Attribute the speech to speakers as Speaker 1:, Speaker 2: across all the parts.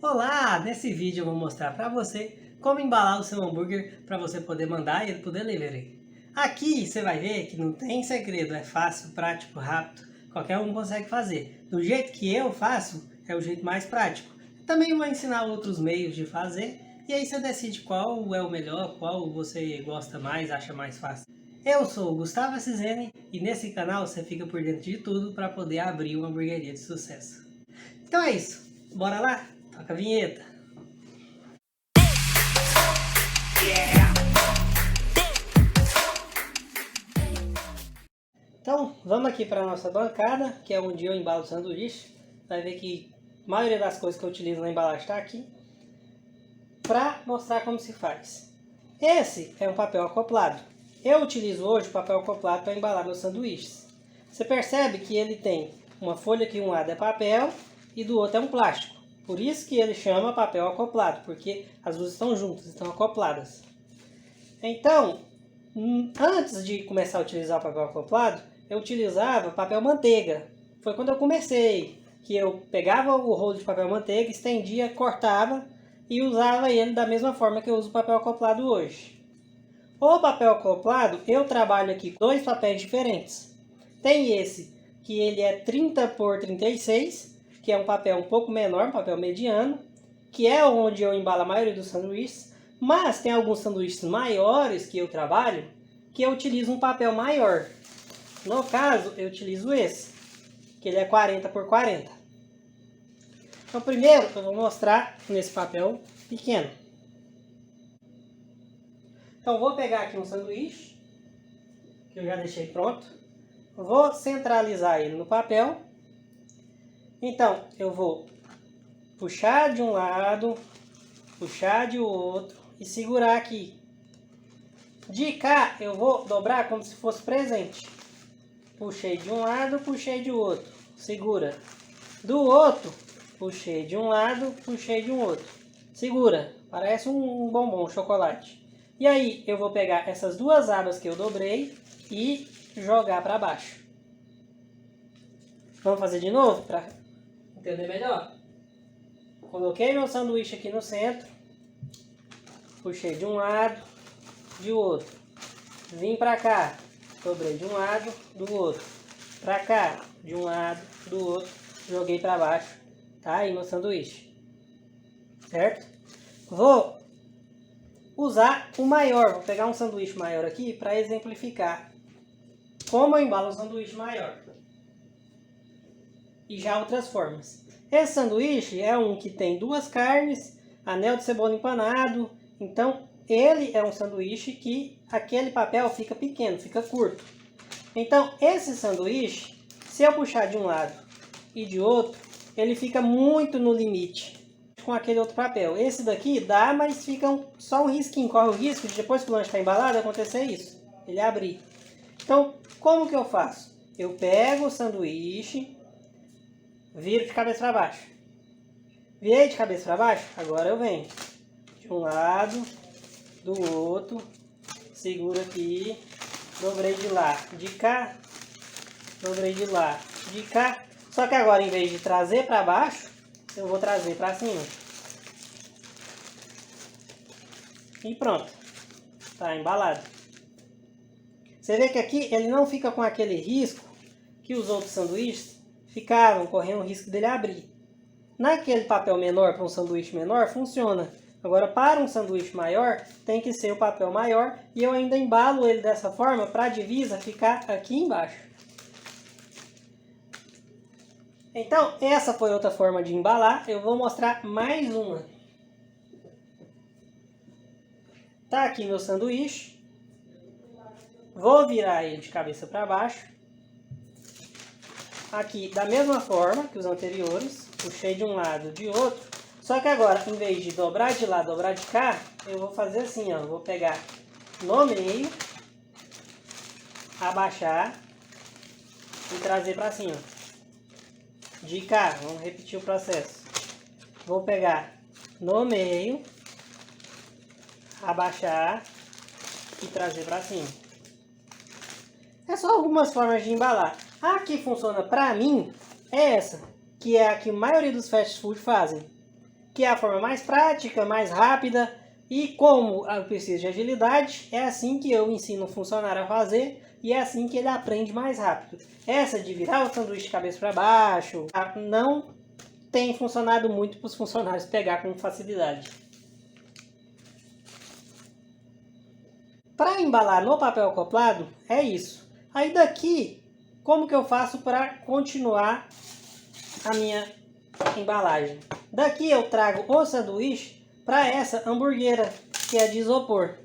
Speaker 1: Olá! Nesse vídeo eu vou mostrar para você como embalar o seu hambúrguer para você poder mandar ele para o delivery. Aqui você vai ver que não tem segredo, é fácil, prático, rápido, qualquer um consegue fazer. Do jeito que eu faço, é o jeito mais prático. Também vou ensinar outros meios de fazer e aí você decide qual é o melhor, qual você gosta mais, acha mais fácil. Eu sou o Gustavo Cisene e nesse canal você fica por dentro de tudo para poder abrir uma hamburgueria de sucesso. Então é isso, bora lá? Toca a vinheta. Então, vamos aqui para a nossa bancada, que é onde eu embalo o sanduíche. Vai ver que a maioria das coisas que eu utilizo na embalagem está aqui. Para mostrar como se faz. Esse é um papel acoplado. Eu utilizo hoje o papel acoplado para embalar meus sanduíches. Você percebe que ele tem uma folha que um lado é papel e do outro é um plástico. Por isso que ele chama papel acoplado, porque as duas estão juntas, estão acopladas. Então, antes de começar a utilizar o papel acoplado, eu utilizava papel manteiga. Foi quando eu comecei, que eu pegava o rolo de papel manteiga, estendia, cortava e usava ele da mesma forma que eu uso o papel acoplado hoje. O papel acoplado, eu trabalho aqui com dois papéis diferentes. Tem esse, que ele é 30 por 36, que é um papel um pouco menor, um papel mediano, que é onde eu embalo a maioria dos sanduíches. Mas tem alguns sanduíches maiores que eu trabalho, que eu utilizo um papel maior. No caso, eu utilizo esse, que ele é 40 por 40. Então, primeiro, eu vou mostrar nesse papel pequeno. Então, vou pegar aqui um sanduíche, que eu já deixei pronto. Vou centralizar ele no papel. Então, eu vou puxar de um lado, puxar de outro e segurar aqui. De cá, eu vou dobrar como se fosse presente. Puxei de um lado, puxei de outro. Segura. Do outro, puxei de um lado, puxei de um outro. Segura. Parece um bombom, um chocolate. E aí, eu vou pegar essas duas abas que eu dobrei e jogar para baixo. Vamos fazer de novo para entender melhor? Coloquei meu sanduíche aqui no centro. Puxei de um lado, de outro. Vim para cá. Dobrei de um lado, do outro. Pra cá, de um lado, do outro. Joguei para baixo. Tá aí meu sanduíche. Certo? Vou usar o maior. Vou pegar um sanduíche maior aqui para exemplificar como eu embalo um sanduíche maior. E já outras formas. Esse sanduíche é um que tem duas carnes, anel de cebola empanado. Então, ele é um sanduíche que aquele papel fica pequeno, fica curto. Então, esse sanduíche, se eu puxar de um lado e de outro, ele fica muito no limite com aquele outro papel. Esse daqui dá, mas fica só um risquinho. Corre o risco de depois que o lanche está embalado acontecer isso. Ele abrir. Então, como que eu faço? Eu pego o sanduíche, viro de cabeça para baixo. Virei de cabeça para baixo, agora eu venho de um lado, do outro, seguro aqui, dobrei de lá, de cá, dobrei de lá, de cá. Só que agora, em vez de trazer para baixo, eu vou trazer para cima. E pronto. Tá embalado. Você vê que aqui ele não fica com aquele risco que os outros sanduíches ficavam, correndo o risco dele abrir. Naquele papel menor, para um sanduíche menor, funciona. Agora, para um sanduíche maior, tem que ser o papel maior. E eu ainda embalo ele dessa forma para a divisa ficar aqui embaixo. Então, essa foi outra forma de embalar. Eu vou mostrar mais uma. Tá aqui meu sanduíche. Vou virar ele de cabeça para baixo. Aqui, da mesma forma que os anteriores. Puxei de um lado, de outro. Só que agora, em vez de dobrar de lá, dobrar de cá, eu vou fazer assim, ó. Vou pegar no meio, abaixar e trazer para cima. De cá, vamos repetir o processo. Vou pegar no meio, abaixar e trazer para cima. É só algumas formas de embalar. A que funciona para mim é essa, que é a que a maioria dos fast food fazem. que é a forma mais prática, mais rápida, e como eu preciso de agilidade, é assim que eu ensino o funcionário a fazer, e é assim que ele aprende mais rápido. Essa de virar o sanduíche de cabeça para baixo, não tem funcionado muito para os funcionários pegar com facilidade. Para embalar no papel acoplado, é isso. Aí daqui, como que eu faço para continuar a minha embalagem? Daqui eu trago o sanduíche para essa hamburguera, que é de isopor.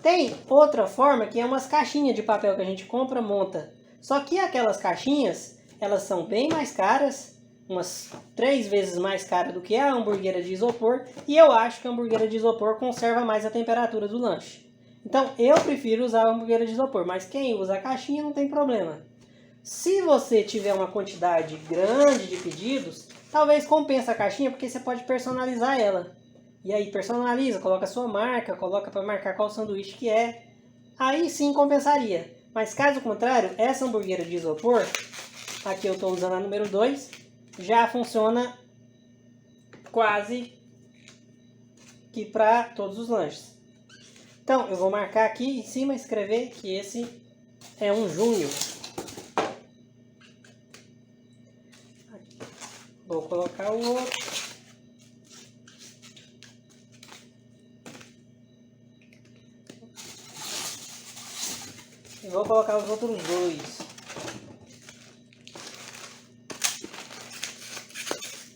Speaker 1: Tem outra forma, que é umas caixinhas de papel que a gente compra, monta. Só que aquelas caixinhas, elas são bem mais caras, umas 3 vezes mais cara do que a hamburguera de isopor, e eu acho que a hamburguera de isopor conserva mais a temperatura do lanche. Então eu prefiro usar a hamburguera de isopor, mas quem usa a caixinha não tem problema. Se você tiver uma quantidade grande de pedidos, talvez compense a caixinha, porque você pode personalizar ela. E aí personaliza, coloca a sua marca, coloca para marcar qual sanduíche que é. Aí sim compensaria. Mas caso contrário, essa hamburguera de isopor, aqui eu estou usando a número 2, já funciona quase que para todos os lanches. Então eu vou marcar aqui em cima e escrever que esse é um Júnior. Vou colocar o outro. E vou colocar os outros 2.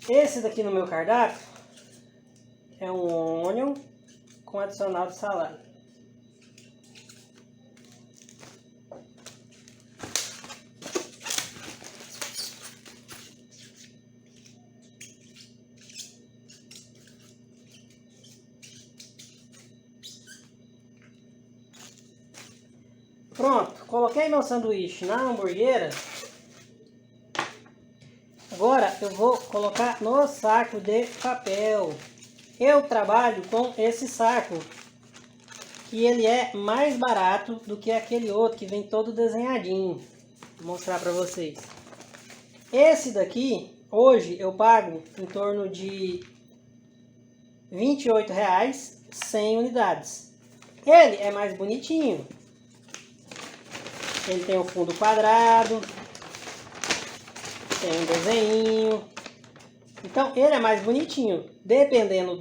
Speaker 1: Esse daqui no meu cardápio é um onion com adicional de salada. Pronto, coloquei meu sanduíche na hamburguera. Agora eu vou colocar no saco de papel. Eu trabalho com esse saco, que ele é mais barato do que aquele outro que vem todo desenhadinho. Vou mostrar para vocês. Esse daqui, hoje eu pago em torno de R$ 28,00, 100 unidades. Ele é mais bonitinho. Ele tem o fundo quadrado, tem um desenho. Então ele é mais bonitinho. Dependendo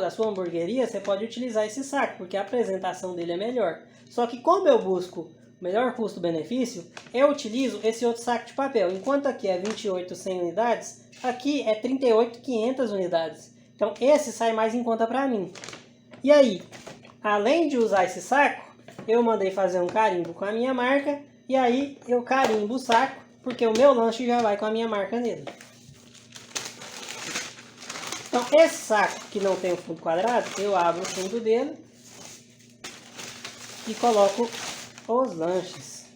Speaker 1: da sua hamburgueria, você pode utilizar esse saco, porque a apresentação dele é melhor. Só que como eu busco o melhor custo-benefício, eu utilizo esse outro saco de papel. Enquanto aqui é 28,100 unidades, aqui é 38,500 unidades. Então esse sai mais em conta para mim. E aí, além de usar esse saco, eu mandei fazer um carimbo com a minha marca, e aí eu carimbo o saco, porque o meu lanche já vai com a minha marca nele. Então esse saco que não tem o fundo quadrado, eu abro o fundo dele e coloco os lanches.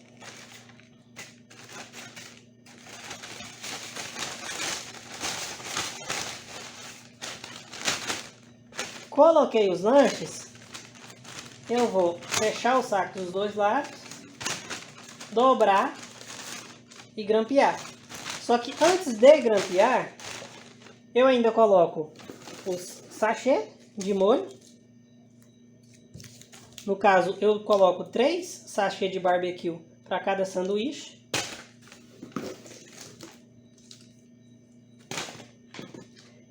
Speaker 1: Coloquei os lanches. Eu vou fechar o saco dos dois lados, dobrar e grampear. Só que antes de grampear, eu ainda coloco os sachê de molho. No caso, eu coloco 3 sachê de barbecue para cada sanduíche.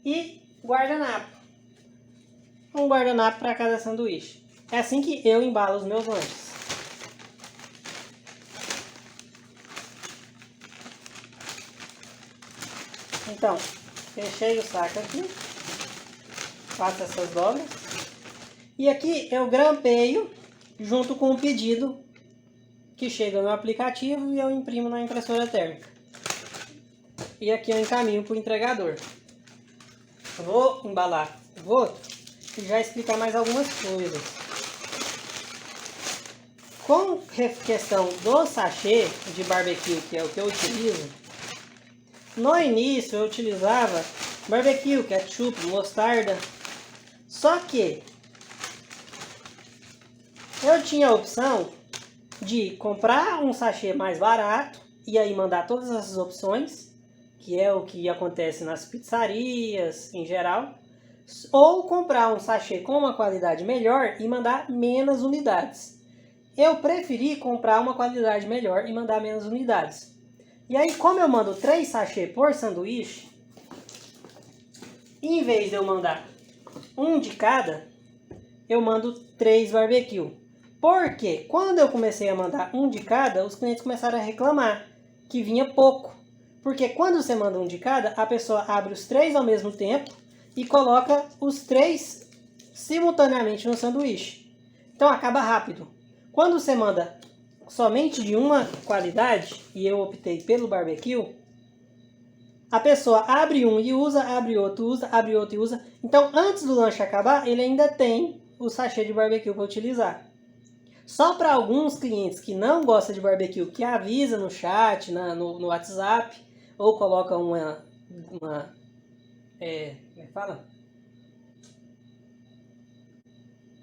Speaker 1: E guardanapo. Um guardanapo para cada sanduíche. É assim que eu embalo os meus lanches. Então, fechei o saco aqui. Faço essas dobras. E aqui eu grampeio junto com o pedido que chega no aplicativo e eu imprimo na impressora térmica. E aqui eu encaminho para o entregador. Vou embalar o outro e já explicar mais algumas coisas. Com questão do sachê de barbecue, que é o que eu utilizo, no início eu utilizava barbecue, ketchup, mostarda. Só que eu tinha a opção de comprar um sachê mais barato e aí mandar todas essas opções, que é o que acontece nas pizzarias em geral, ou comprar um sachê com uma qualidade melhor e mandar menos unidades. Eu preferi comprar uma qualidade melhor e mandar menos unidades. E aí, como eu mando 3 sachês por sanduíche, em vez de eu mandar um de cada, eu mando 3 barbecue. Porque quando eu comecei a mandar um de cada, os clientes começaram a reclamar que vinha pouco. Porque quando você manda um de cada, a pessoa abre os 3 ao mesmo tempo e coloca os 3 simultaneamente no sanduíche. Então acaba rápido. Quando você manda somente de uma qualidade, e eu optei pelo barbecue, a pessoa abre um e usa, abre outro, usa, abre outro e usa. Então antes do lanche acabar, ele ainda tem o sachê de barbecue para utilizar. Só para alguns clientes que não gostam de barbecue, que avisa no chat, no WhatsApp, ou coloca como é que fala?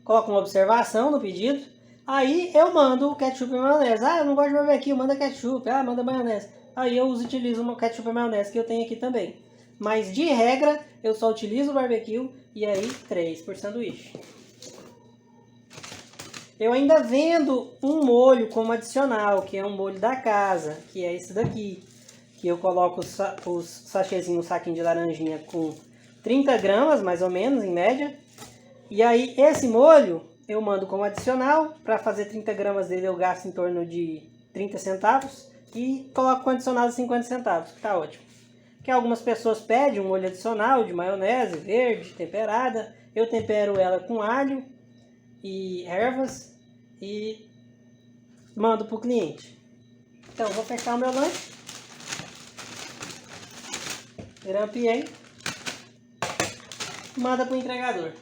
Speaker 1: Coloca uma observação no pedido, aí eu mando o ketchup e maionese. Ah, eu não gosto de barbecue, manda ketchup, manda maionese. Aí eu utilizo o ketchup e maionese que eu tenho aqui também. Mas de regra, eu só utilizo o barbecue e aí 3 por sanduíche. Eu ainda vendo um molho como adicional, que é um molho da casa, que é esse daqui. Que eu coloco os sachêzinhos no saquinho de laranjinha com 30 gramas, mais ou menos, em média. E aí esse molho eu mando como adicional. Para fazer 30 gramas dele eu gasto em torno de 30 centavos. E coloco com adicional de 50 centavos, que tá ótimo. Que algumas pessoas pedem um molho adicional de maionese verde, temperada. Eu tempero ela com alho e ervas e mando para o cliente. Então vou fechar o meu lanche, grampeei, manda para o entregador.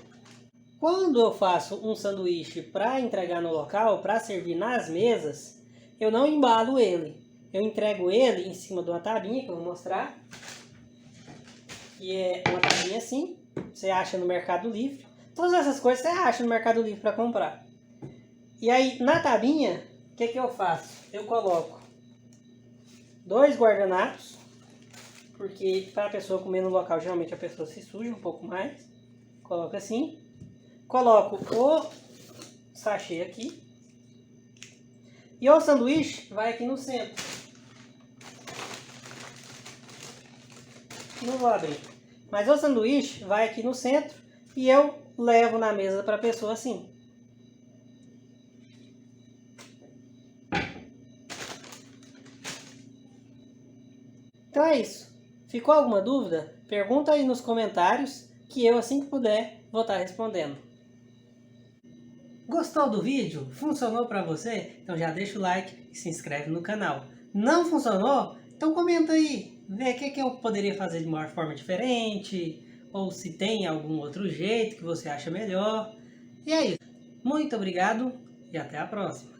Speaker 1: Quando eu faço um sanduíche para entregar no local, para servir nas mesas, eu não embalo ele. Eu entrego ele em cima de uma tabinha que eu vou mostrar. Que é uma tabinha assim, você acha no Mercado Livre. Todas essas coisas você acha no Mercado Livre para comprar. E aí, na tabinha, o que eu faço? Eu coloco 2 guardanapos, porque para a pessoa comer no local, geralmente a pessoa se suja um pouco mais. Coloco assim. Coloco o sachê aqui. E o sanduíche vai aqui no centro. Não vou abrir. Mas o sanduíche vai aqui no centro e eu levo na mesa para a pessoa assim. Então é isso. Ficou alguma dúvida? Pergunta aí nos comentários que eu, assim que puder, vou estar respondendo. Gostou do vídeo? Funcionou para você? Então já deixa o like e se inscreve no canal. Não funcionou? Então comenta aí. Vê o que eu poderia fazer de uma forma diferente. Ou se tem algum outro jeito que você acha melhor. E é isso. Muito obrigado e até a próxima.